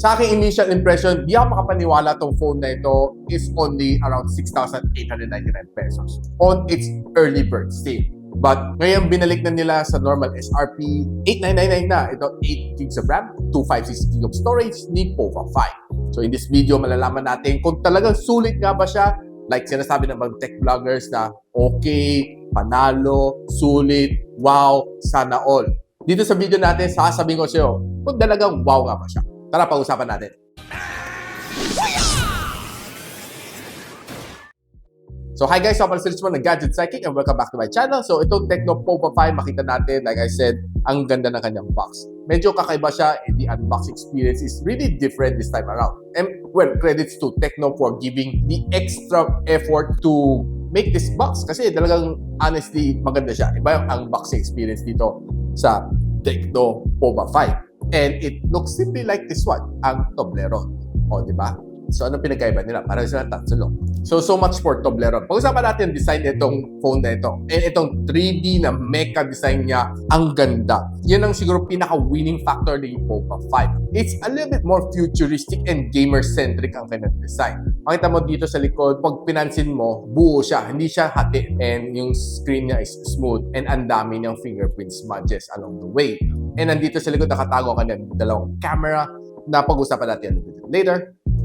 Sa aking initial impression, di ako makapaniwala tong phone na ito is only around 6,899 pesos on its early bird sale. But ngayon binalik na nila sa normal SRP, 8,999 na. Ito 8 gigs of RAM, 256 gigs of storage ni POVA 5. So in this video, malalaman natin kung talagang sulit nga ba siya. Like sinasabi ng mga tech vloggers na okay, panalo, sulit, wow, sana all. Dito sa video natin, sasabihin ko sa iyo kung talagang wow nga ba siya. Tara, pag-usapan natin. So hi guys, ako pala si Richmond ng Gadgetsidekick and welcome back to my channel. So itong TECNO POVA 5, makita natin, like I said, ang ganda ng kanyang box. Medyo kakaiba siya and the unboxing experience is really different this time around. And well, credits to TECNO for giving the extra effort to make this box kasi talagang honestly maganda siya. Iba yung unboxing experience dito sa TECNO POVA 5. And it looks simply like this one, ang Toblerone. O, di ba? So, anong pinagkaiba nila? Parang sila tatlo. So much for Toblerone. Pag-usapan natin ang design nitong phone na ito. And itong 3D na mecha design niya, ang ganda. Yan ang siguro pinaka-winning factor ng POVA 5. It's a little bit more futuristic and gamer-centric ang kanyang design. Makita mo dito sa likod, pag pinansin mo, buo siya. Hindi siya hati. And yung screen niya is smooth. And ang dami niyang fingerprint smudges along the way. And nandito sa likod, nakatago ka ng dalawang camera na pag-usapan natin a little bit later.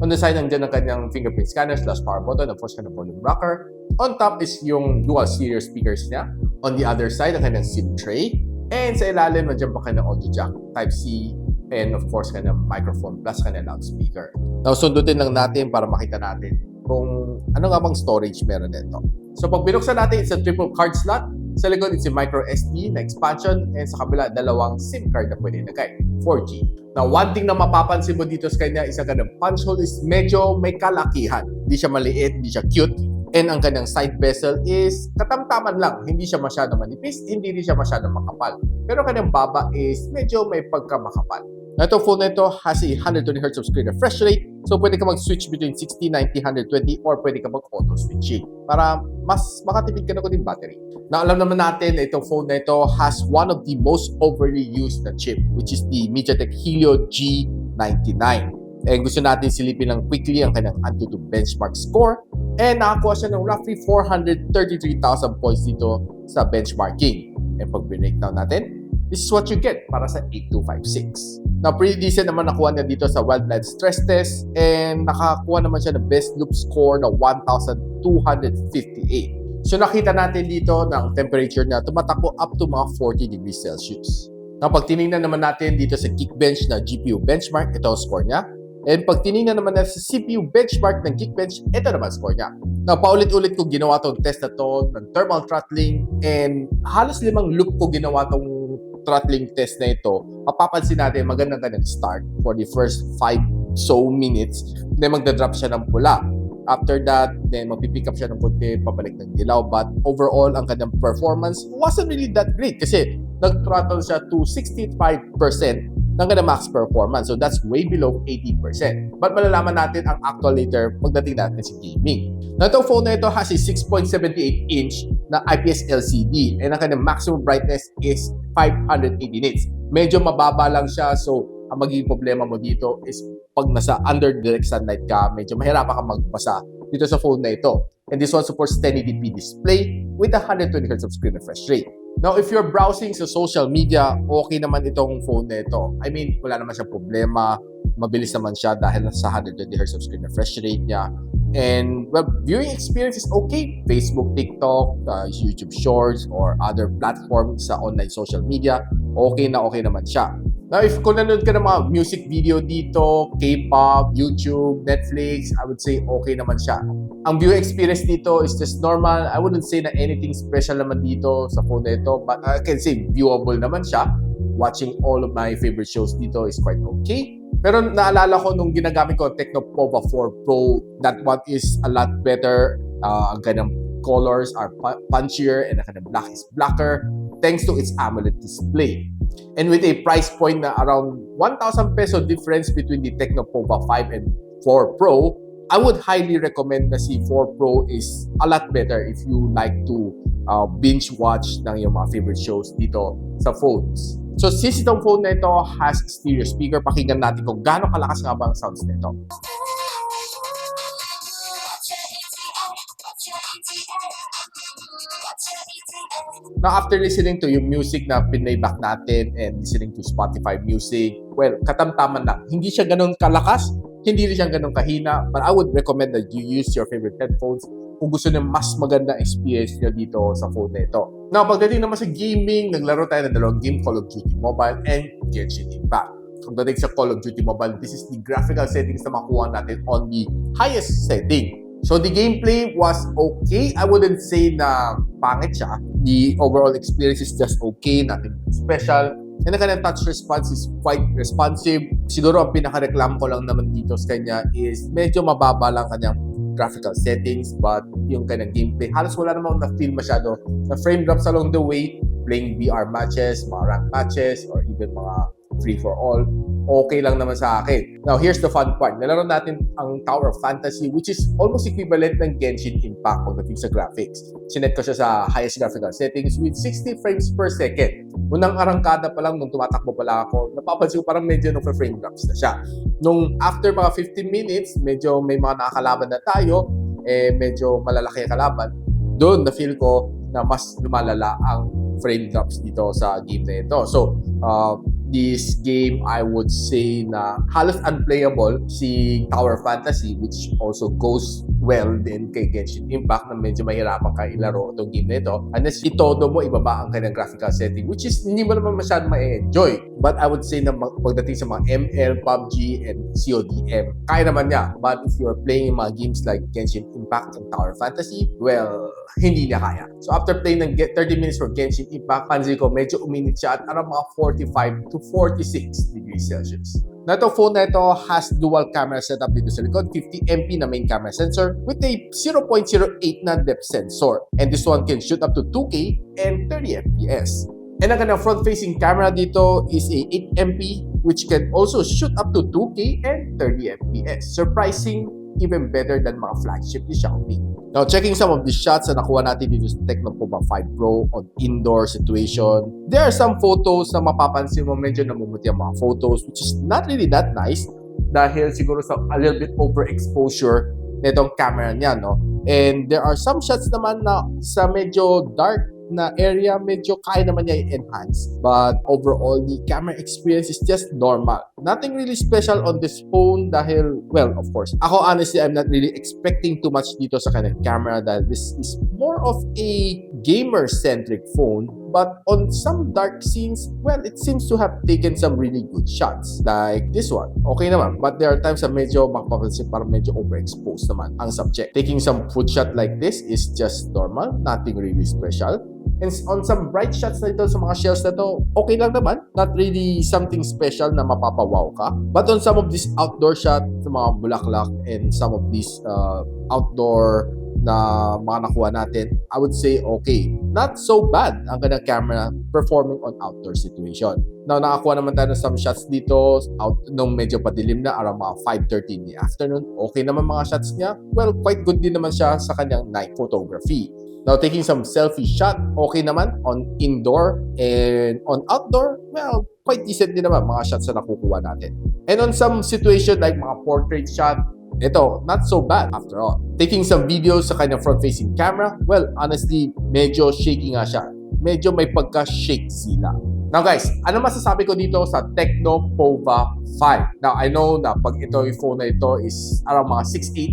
On the side, nandiyan ang kanyang fingerprint scanner / power button. Of course, kanyang volume rocker. On top is yung dual stereo speakers niya. On the other side, ang kanyang SIM tray. And sa ilalim, nandiyan pa kanyang audio jack, Type-C, and of course, kanyang microphone plus kanyang loudspeaker. Now, sundutin lang natin para makita natin kung ano nga bang storage meron nito. So, pag binuksan natin, it's a triple card slot. Sa likod, it's a micro SD na expansion. And sa kabila, dalawang SIM card na pwede ilagay. 4G. Now, one thing na mapapansin mo dito sa kanya is ang kanyang punch hole is medyo may kalakihan. Hindi siya maliit, hindi siya cute. And ang kanyang side bezel is katamtaman lang. Hindi siya masyado manipis, hindi rin siya masyado makapal. Pero kanyang baba is medyo may pagkamakapal. Now, itong phone na ito has a 120Hz of screen refresh rate. So, pwede ka mag-switch between 60, 90, 120 or pwede ka mag-auto switching para mas makatipid ka na din battery. Now, alam naman natin na itong phone na ito has one of the most overly used na chip, which is the MediaTek Helio G99. And gusto natin silipin lang quickly ang kanyang Antutu benchmark score. And nakakuha siya ng roughly 433,000 points dito sa benchmarking. And pag breakdown natin, this is what you get para sa 8256. Now, pretty decent naman nakuha niya dito sa Wildlife Stress Test and nakakuha naman siya ng best loop score na 1,258. So, nakita natin dito ng temperature niya tumatakbo up to mga 40 degrees Celsius. Now, pag tinignan naman natin dito sa Geekbench na GPU benchmark, ito ang score niya. And pag tinignan naman natin sa CPU benchmark ng Geekbench, ito naman score niya. Now, paulit-ulit ko ginawa itong test na to ng thermal throttling and halos 5 loop ko ginawa itong throttling test na ito. Mapapansin natin magandang kanyang start for the first 5 so minutes. Then magdadrop siya ng pula. After that, then magpipick up siya ng konti, pabalik ng dilaw. But overall, ang kanyang performance wasn't really that great kasi nag-throttle siya to 65% ng kanyang max performance. So that's way below 80%. But malalaman natin ang actual later pagdating natin sa gaming. Now, itong phone na ito has a 6.78-inch na IPS LCD and ang kanyang maximum brightness is 580 nits. Medyo mababa lang siya, so ang magiging problema mo dito is pag nasa under direct sunlight ka, medyo mahirapan ka magbasa dito sa phone na ito. And this one supports 1080p display with a 120Hz of screen refresh rate. Now, if you're browsing sa social media, okay naman itong phone na ito. I mean, wala naman siyang problema. Mabilis naman siya dahil sa 120Hz of screen refresh rate niya. And, well, viewing experience is okay. Facebook, TikTok, YouTube Shorts, or other platforms sa online social media, okay naman siya. Now, if kung nanonood ka ng mga music video dito, K-pop, YouTube, Netflix, I would say okay naman siya. Ang viewing experience dito is just normal. I wouldn't say na anything special naman dito sa phone na ito, but I can say viewable naman siya. Watching all of my favorite shows dito is quite okay. Pero naalala ko nung ginagamit ko ang TECNO POVA 4 Pro, that one is a lot better. Ang kanyang colors are punchier and ang kanyang black is blacker thanks to its AMOLED display. And with a price point na around 1,000 peso difference between the TECNO POVA 5 and 4 Pro, I would highly recommend na si 4 Pro is a lot better if you like to binge watch ng yung mga favorite shows dito sa phones. So since itong phone na ito has stereo speaker, pakinggan natin kung gaano kalakas nga ba ang sounds nito. Now, after listening to yung music na pinlayback natin and listening to Spotify music, well, katamtaman lang. Hindi siya ganun kalakas, hindi rin siya ganun kahina, but I would recommend that you use your favorite headphones kung gusto nyo mas maganda experience nyo dito sa phone na ito. Now, pagdating naman sa gaming, naglaro tayo ng dalawang game, Call of Duty Mobile and Gadget Impact. Pagdating sa Call of Duty Mobile, this is the graphical settings na makuha natin on the highest setting. So the gameplay was okay. I wouldn't say na pangit siya. The overall experience is just okay, nothing special. And the kanyang touch response is quite responsive. Siguro ang pinaka-reklamo ko lang naman dito sa kanya is medyo mababa lang kanyang graphical settings, but yung kanyang gameplay, halos wala namang na-feel masyado na frame drops along the way, playing VR matches, mga rank matches, or even mga free-for-all. Okay lang naman sa akin. Now, here's the fun part. Nalaro natin ang Tower of Fantasy, which is almost equivalent ng Genshin Impact pagdating sa graphics. Sinet ko siya sa highest graphical settings with 60 frames per second. Unang arangkada pa lang, nung tumatakbo pala ako, napapansin ko parang medyo frame drops na siya. Nung after mga 15 minutes, medyo may mga nakakalaban na tayo, medyo malalaki ang kalaban. Doon, na-feel ko na mas lumalala ang frame drops dito sa game na ito. So, this game, I would say na halos unplayable si Tower Fantasy, which also goes well din kay Genshin Impact na medyo mahirapan ka ilaro itong game na ito unless itodo mo ibaba ang kanyang graphical setting, which is hindi mo naman masyadong ma-enjoy. But I would say na pagdating sa mga ML, PUBG, and CODM, kaya naman niya. But if you're playing mga games like Genshin Impact and Tower Fantasy, well, hindi niya kaya. So after playing ng 30 minutes for Genshin Impact, pansin ko medyo uminit siya at around mga 45 to 46 degrees Celsius. Na itong phone na ito has dual camera setup dito sa likod, 50MP na main camera sensor with a 0.08 na depth sensor. And this one can shoot up to 2K and 30 FPS. And ang kanyang front-facing camera dito is a 8MP which can also shoot up to 2K and 30 FPS. Surprising, even better than mga flagship ni Xiaomi. Now, checking some of the shots na nakuha natin dito sa TECNO POVA 5 Pro on indoor situation, there are some photos na mapapansin mo medyo namumuti ang mga photos, which is not really that nice dahil siguro sa a little bit overexposure nitong camera niya, no? And there are some shots naman na sa medyo dark na area, medyo kaya naman niya i-enhance. But overall, the camera experience is just normal. Nothing really special on this phone dahil, well, of course, ako honestly, I'm not really expecting too much dito sa kanyang camera dahil this is more of a gamer-centric phone. But on some dark scenes, well, it seems to have taken some really good shots. Like this one. Okay naman. But there are times na medyo makapapansin parang medyo overexposed naman ang subject. Taking some food shot like this is just normal. Nothing really special. And on some bright shots na ito sa mga shells na ito, okay lang naman. Not really something special na mapapawaw ka. But on some of these outdoor shots, sa mga bulaklak and some of these outdoor na mga nakuha natin, I would say okay. Not so bad ang kanyang camera performing on outdoor situation. Now, nakakuha naman tayo ng some shots dito out nung medyo padilim na around mga 5:30 in the afternoon. Okay naman mga shots niya. Well, quite good din naman siya sa kanyang night photography. Now, taking some selfie shot, okay naman on indoor and on outdoor, well, quite decent din naman mga shots na nakukuha natin. And on some situation like mga portrait shot, ito, not so bad after all. Taking some videos sa kanyang front-facing camera, well, honestly, medyo shaky nga siya. Medyo may pagka-shake sila. Now guys, ano masasabi ko dito sa TECNO POVA 5? Now, I know na pag ito yung phone na ito is around mga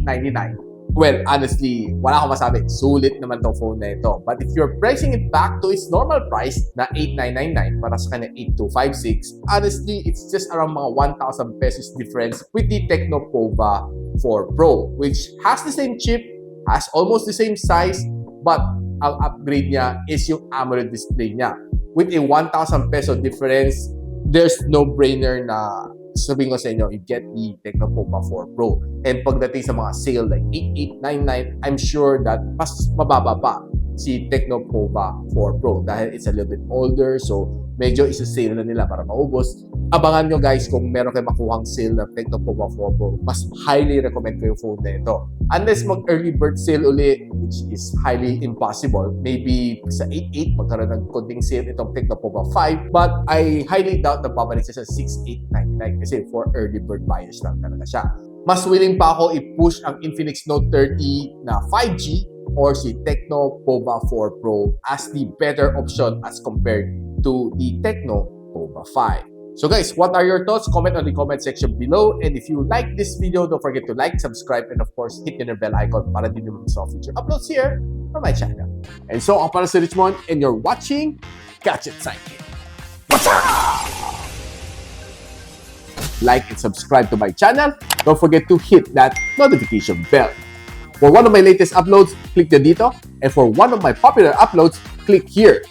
6,899. Well, honestly, wala akong masabi. Sulit naman tong phone na ito. But if you're pricing it back to its normal price na 8,999 para sa kanya 8,256, honestly, it's just around mga 1,000 pesos difference with the TECNO POVA 4 Pro, which has the same chip, has almost the same size, but ang upgrade niya is yung AMOLED display niya. With a 1,000 peso difference, there's no-brainer na sabihin ko sa inyo, you get the TECNO POVA 4 Pro. And pagdating sa mga sale like 8,899, I'm sure that mas mababa pa si TECNO POVA 4 Pro dahil it's a little bit older, so medyo isa-sale na nila para maubos. Abangan nyo guys kung meron kayo makuhang sale ng TECNO POVA 4 Pro. Mas highly recommend ko yung phone na ito. Unless mag-early bird sale uli, which is highly impossible. Maybe sa 8.8 magkaroon ng konting sale itong TECNO POVA 5. But I highly doubt na babalik siya sa 6,899 kasi for early bird buyers lang talaga siya. Mas willing pa ako i-push ang Infinix Note 30 na 5G or si TECNO POVA 4 Pro as the better option as compared to the TECNO POVA 5. So guys, what are your thoughts? Comment on the comment section below. And if you like this video, don't forget to like, subscribe, and of course, hit the bell icon para din naman sa future uploads here on my channel. And so, ako pala si Richmond, and you're watching Gadget Sidekick. What's up? Like and subscribe to my channel. Don't forget to hit that notification bell. For one of my latest uploads, click the dito. And for one of my popular uploads, click here.